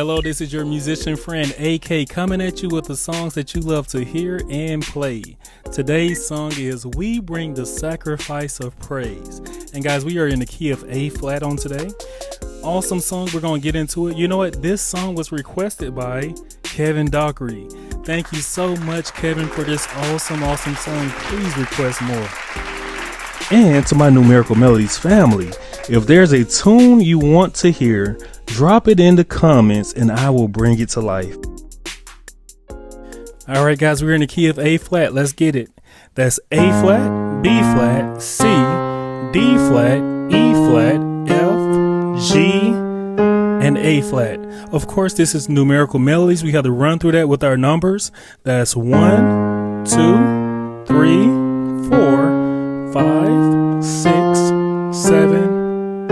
Hello, this is your musician friend AK coming at you with the songs that you love to hear and play. Today's song is We Bring the Sacrifice of Praise. And guys, we are in the key of A flat on today. Awesome song, we're going to get into it. You know what? This song was requested by Kevin Dockery. Thank you so much, Kevin, for this awesome song. Please request more. And to my Numerical Melodies family, if there's a tune you want to hear, drop it in the comments and I will bring it to life. All right, guys, we're in the key of A flat. Let's get it. That's A flat, B flat, C, D flat, E flat, F, G, and A flat. Of course, this is Numerical Melodies. We have to run through that with our numbers. That's 1, 2, 3, 4, 5, 6, 7,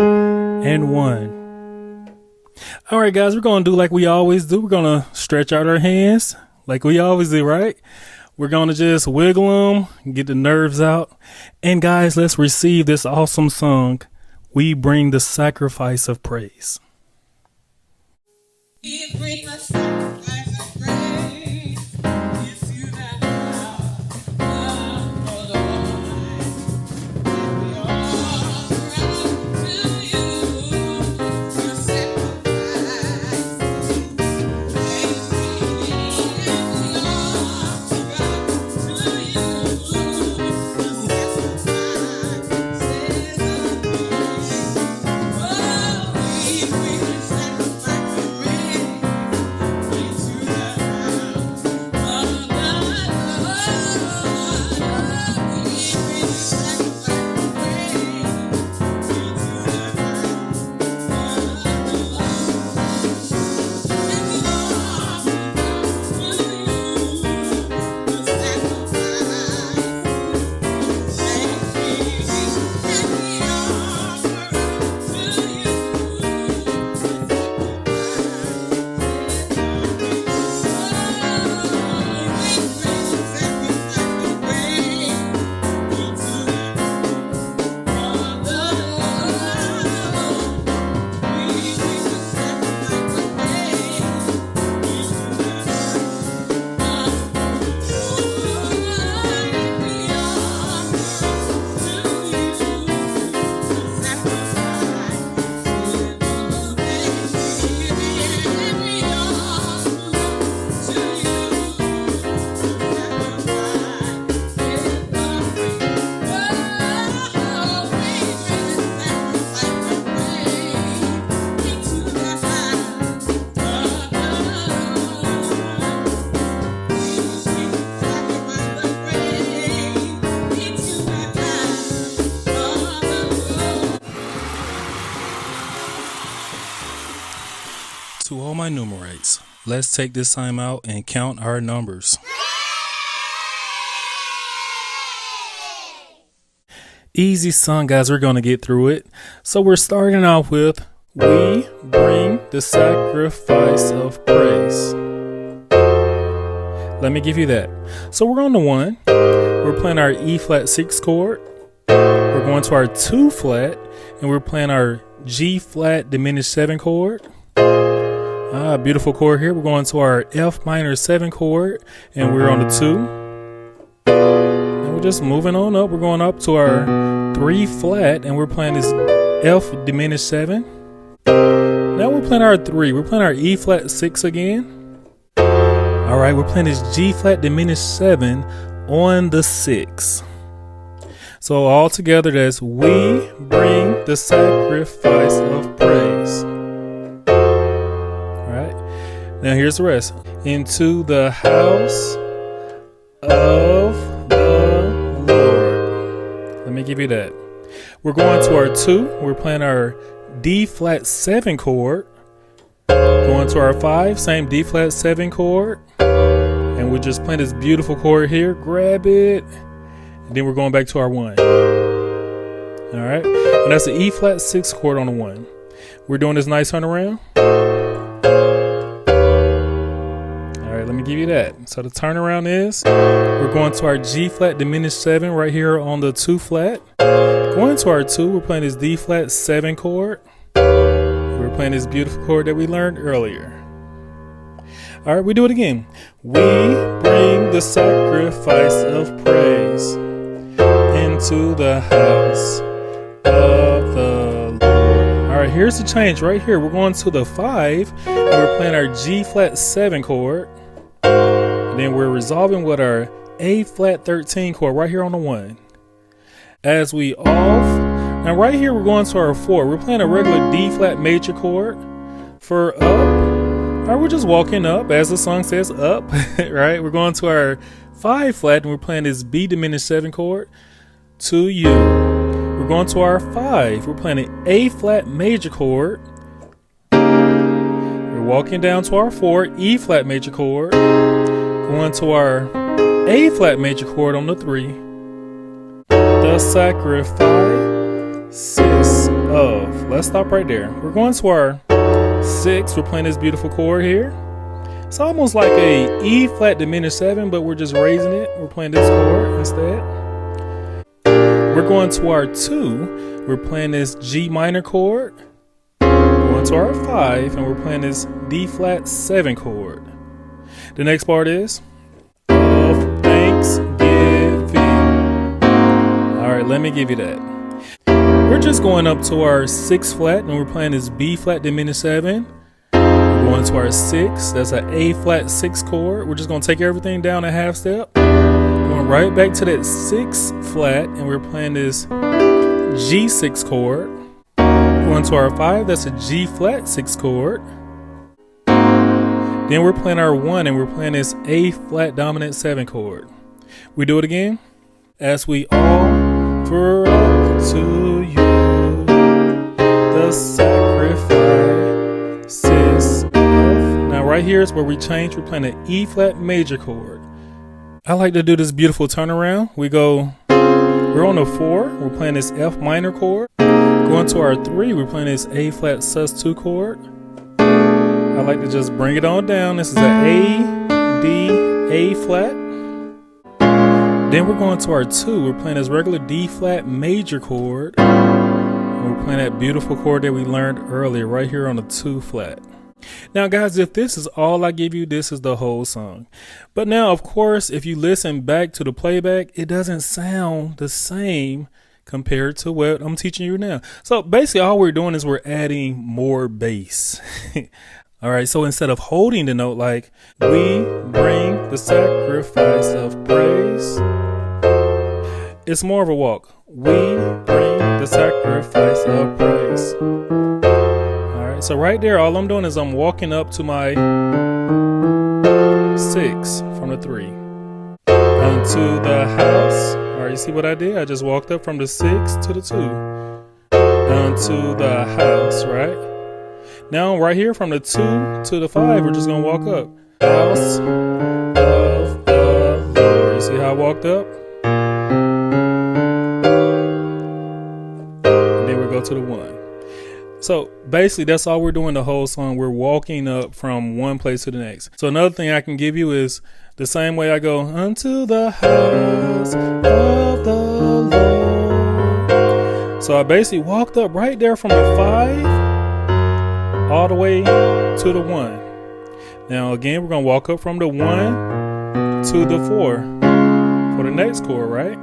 and 1. All right, guys, we're going to do like we always do. We're going to stretch out our hands like we always do, right? We're going to just wiggle them, get the nerves out. And guys, let's receive this awesome song. We bring the sacrifice of praise. We bring the sacrifice of praise. It's you that love, oh Lord. We offer up to you the sacrifice. Praise we offer up to you the sacrifice. Says the Lord. Oh, we bring the sacrifice of praise. To all my numerates, let's take this time out and count our numbers. Easy song, guys. We're going to get through it. So we're starting off with We Bring the Sacrifice of Praise. Let me give you that. So we're on the 1. We're playing our E flat 6 chord. We're going to our 2 flat, and we're playing our G flat diminished 7 chord. Beautiful chord here. We're going to our F minor 7 chord, and we're on the 2. And we're just moving on up. We're going up to our 3 flat, and we're playing this F diminished 7. Now we're playing our 3. We're playing our E flat 6 again. All right, we're playing this G flat diminished 7 on the 6. So all together, that's We Bring the Sacrifice of Praise. Now here's the rest. Into the house of the Lord. Let me give you that. We're going to our 2. We're playing our D flat 7 chord. Going to our 5, same D flat 7 chord. And we're just playing this beautiful chord here. Grab it. And then we're going back to our 1. All right. And that's the E flat 6 chord on the 1. We're doing this nice turnaround. Let me give you that. So the turnaround is we're going to our G flat diminished 7 right here on the 2 flat. Going to our 2, we're playing this D flat 7 chord. We're playing this beautiful chord that we learned earlier. All right, we do it again. We bring the sacrifice of praise into the house of the Lord. All right, here's the change right here. We're going to the 5, and we're playing our G flat 7 chord. And then we're resolving with our A flat 13 chord right here on the 1. As we off, now right here we're going to our 4. We're playing a regular D flat major chord for up. All right, we're just walking up, as the song says, up, right? We're going to our 5 flat, and we're playing this B diminished 7 chord to U. We're going to our 5. We're playing an A flat major chord. We're walking down to our 4, E flat major chord. Going to our A flat major chord on the 3. The sacrifices of. Let's stop right there. We're going to our 6. We're playing this beautiful chord here. It's almost like a E flat diminished 7, but we're just raising it. We're playing this chord instead. We're going to our 2. We're playing this G minor chord. Going to our 5, and we're playing this D flat 7 chord. The next part is of thanksgiving. All right, let me give you that. We're just going up to our 6 flat, and we're playing this B flat diminished 7. We're going to our 6. That's an A flat 6 chord. We're just going to take everything down a half step. Going right back to that 6 flat, and we're playing this G6 chord. Going to our 5. That's a G flat 6 chord. Then we're playing our 1, and we're playing this A flat dominant 7 chord. We do it again. As we offer up to you the sacrifices of. Now right here is where we change. We're playing an E flat major chord. I like to do this beautiful turnaround. We're on the 4. We're playing this F minor chord. Going to our 3. We're playing this A flat sus2 chord. I like to just bring it on down. This is an A, D, A flat. Then we're going to our 2. We're playing this regular D flat major chord. And we're playing that beautiful chord that we learned earlier right here on the 2 flat. Now guys, if this is all I give you, this is the whole song. But now, of course, if you listen back to the playback, it doesn't sound the same compared to what I'm teaching you now. So basically all we're doing is we're adding more bass. All right, so instead of holding the note like we bring the sacrifice of praise, it's more of a walk. We bring the sacrifice of praise. All right, so right there, all I'm doing is I'm walking up to my 6 from the 3. Unto the house. All right, you see what I did? I just walked up from the 6 to the 2. Unto the house, right? Now right here from the 2 to the 5, we're just going to walk up. House of the Lord. You see how I walked up? And then we go to the 1. So basically that's all we're doing the whole song. We're walking up from one place to the next. So another thing I can give you is the same way I go unto the house of the Lord. So I basically walked up right there from the 5 all the way to the 1. Now again, we're going to walk up from the 1 to the 4 for the next chord, right?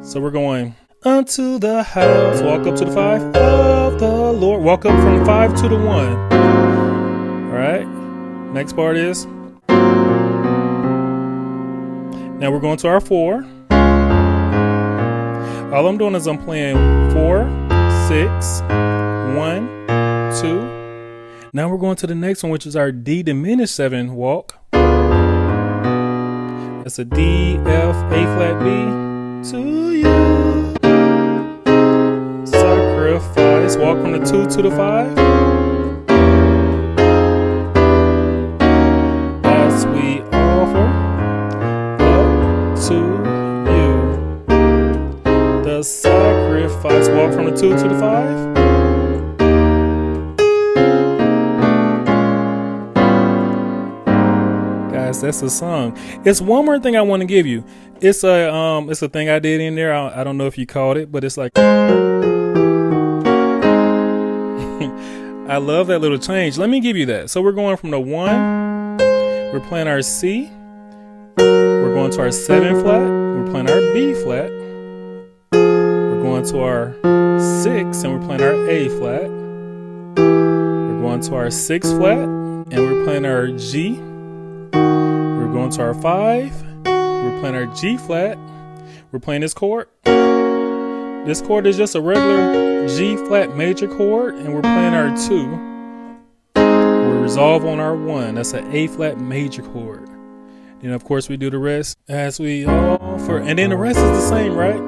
So we're going unto the house, walk up to the 5 of the Lord, walk up from 5 to the 1. All right, next part is, now we're going to our 4. All I'm doing is I'm playing 4, 6, 1, 2. Now we're going to the next one, which is our D diminished 7 walk. That's a D, F, A flat, B. To you, sacrifice. Walk from the 2 to the 5. As we offer up to you the sacrifice. Walk from the 2 to the 5. That's the song. It's one more thing I want to give you. It's a thing I did in there. I don't know if you caught it, but it's like I I love that little change. Let me give you that. So we're going from the 1, we're playing our C, we're going to our 7 flat, we're playing our B flat, we're going to our 6 and we're playing our A flat, we're going to our 6 flat and we're playing our G, we're going to our 5, we're playing our G flat, we're playing this chord. This chord is just a regular G flat major chord, and we're playing our 2. We resolve on our 1. That's an A flat major chord. Then of course we do the rest as we offer, and then the rest is the same, right?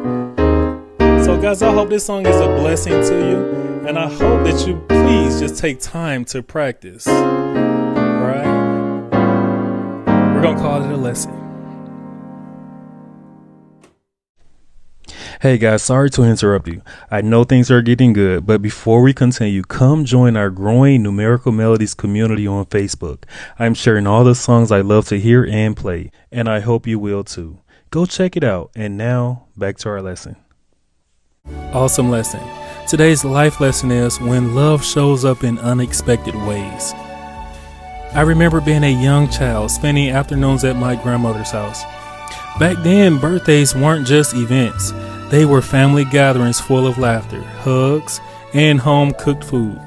So guys, I hope this song is a blessing to you, and I hope that you please just take time to practice. Right? We're gonna call it a lesson. Hey guys, sorry to interrupt you. I know things are getting good, but before we continue, come join our growing Numerical Melodies community on Facebook. I'm sharing all the songs I love to hear and play, and I hope you will too. Go check it out. And now, back to our lesson. Awesome lesson. Today's life lesson is when love shows up in unexpected ways. I remember being a young child, spending afternoons at my grandmother's house. Back then, birthdays weren't just events. They were family gatherings full of laughter, hugs, and home-cooked food.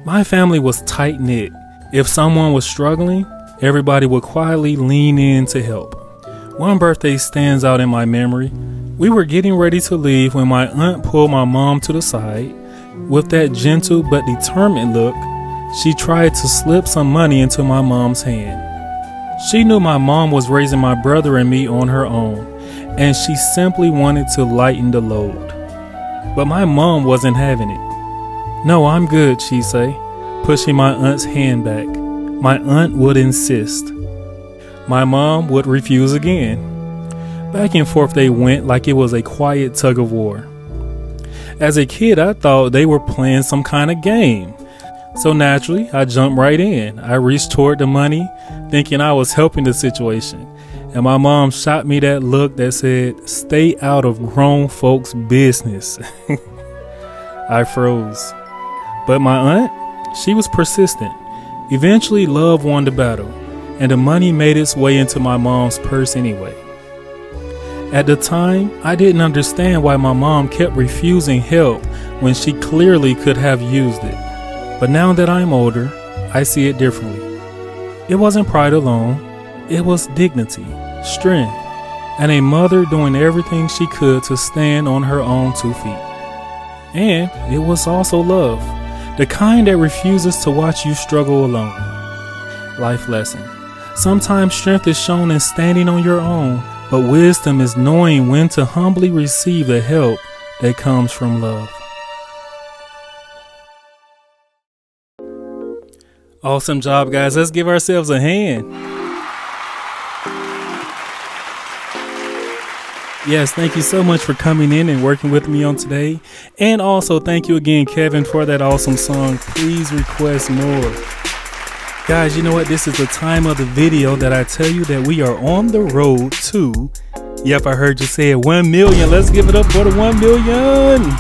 My family was tight-knit. If someone was struggling, everybody would quietly lean in to help. One birthday stands out in my memory. We were getting ready to leave when my aunt pulled my mom to the side. With that gentle but determined look, she tried to slip some money into my mom's hand. She knew my mom was raising my brother and me on her own, and she simply wanted to lighten the load. But my mom wasn't having it. "No, I'm good," she'd say, pushing my aunt's hand back. My aunt would insist. My mom would refuse again. Back and forth they went like it was a quiet tug of war. As a kid, I thought they were playing some kind of game. So naturally, I jumped right in. I reached toward the money, thinking I was helping the situation. And my mom shot me that look that said, "Stay out of grown folks' business." I froze. But my aunt, she was persistent. Eventually, love won the battle, and the money made its way into my mom's purse anyway. At the time, I didn't understand why my mom kept refusing help when she clearly could have used it. But now that I'm older, I see it differently. It wasn't pride alone. It was dignity, strength, and a mother doing everything she could to stand on her own 2 feet. And it was also love, the kind that refuses to watch you struggle alone. Life lesson. Sometimes strength is shown in standing on your own, but wisdom is knowing when to humbly receive the help that comes from love. Awesome job, guys. Let's give ourselves a hand. Yes, thank you so much for coming in and working with me on today. And also thank you again, Kevin, for that awesome song. Please request more. Guys, you know what? This is the time of the video that I tell you that we are on the road to, yep, I heard you say it, 1 million. Let's give it up for the 1 million.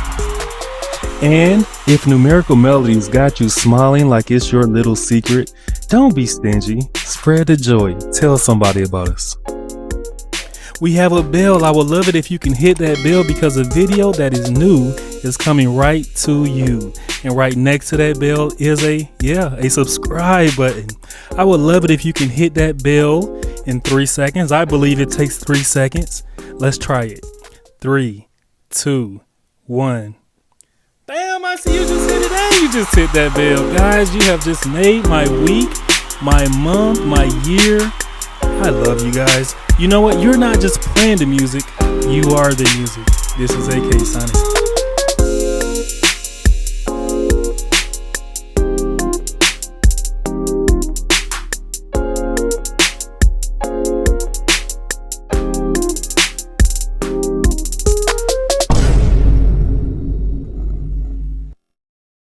And if Numerical Melodies got you smiling like it's your little secret, don't be stingy. Spread the joy. Tell somebody about us. We have a bell. I would love it if you can hit that bell because a video that is new is coming right to you. And right next to that bell is a subscribe button. I would love it if you can hit that bell in 3 seconds. I believe it takes 3 seconds. Let's try it. 3, 2, 1. Damn, I see you just hit it and you just hit that bell. Guys, you have just made my week, my month, my year. I love you guys. You know what? You're not just playing the music. You are the music. This is AK signing.